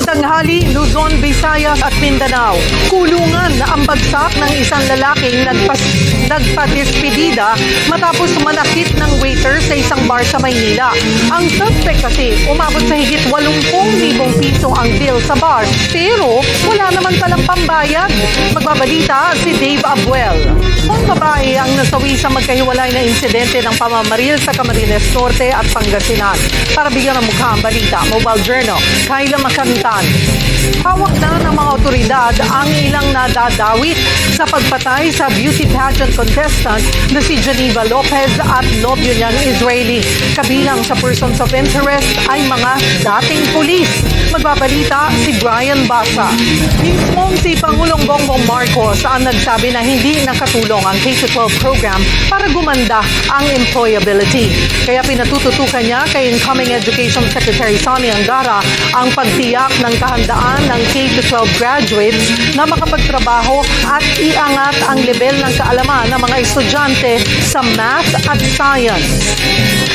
Tanghali, Luzon, Visayas at Mindanao. Kulungan na ang bagsak ng isang lalaking nagpa-despedida matapos manakit ng waiter sa isang bar sa Maynila. Ang suspect kasi umabot sa higit 80,000 piso ang bill sa bar pero wala naman palang pambayad. Magbabalita si Dave Abuel. Ang babae ang nasawi sa magkahiwalay na insidente ng pamamaril sa Camarines Norte at Pangasinan. Para bigyan ng mukha ang balita, Mobile Journal, Kayla Makantan. Hawak na ng mga otoridad ang ilang nadadawit sa pagpatay sa beauty pageant contestant na si Geneva Lopez at nobyo niyang Israeli. Kabilang sa persons of interest ay mga dating pulis. Magbabalita si Brian Basa. Mismong si Pangulong Bongbong Marcos ang nagsabi na hindi nakatulong ang K-12 program para gumanda ang employability. Kaya pinatututukan niya kay incoming Education Secretary Sonny Angara ang pagtiyak ng kahandaan ng K-12 graduates na makapagtrabaho at iangat ang level ng kaalaman ng mga estudyante sa math at science.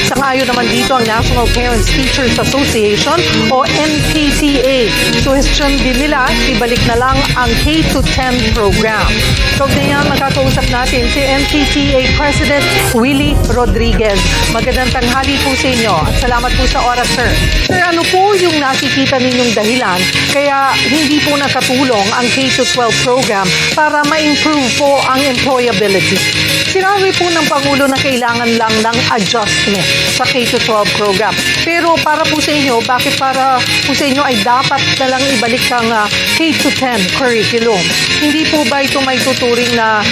Sangayon naman dito ang National Parents Teachers Association o NPTA. Suhestyon din nila, ibalik na lang ang K-10 program. So ngayon makakausap natin si NPTA President Willie Rodriguez. Magandang tanghali po sa inyo at salamat po sa oras, sir. Sir, ano po yung nakikita ninyong dahilan kaya hindi po nakatulong ang K-12 program para ma-improve po ang employability? Sinabi po ng Pangulo na kailangan lang ng adjustment sa K-12 program. Pero para po sa inyo, bakit para po sa inyo ay dapat na lang ibalik ang K-10 curriculum? Hindi po ba ito may tuturing na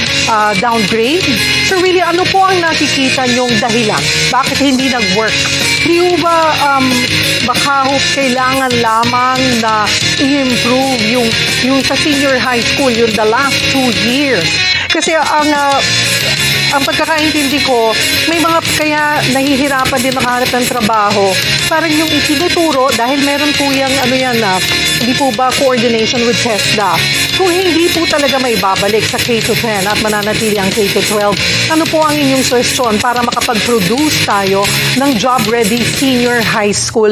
downgrade? So really, ano po ang nakikita nyong dahilan? Bakit hindi nag-work? Di ba baka kailangan lamang na i-improve yung sa senior high school, yung the last 2 years? Kasi ang pagkakaintindi ko, may mga kaya nahihirapan din makahanap ng trabaho. Parang yung itinuturo, dahil meron po yung hindi po ba coordination with TESDA. Kung hindi po talaga may babalik sa K-10 at mananatili ang K-12, ano po ang inyong suggestion para makapag-produce tayo ng job-ready senior high school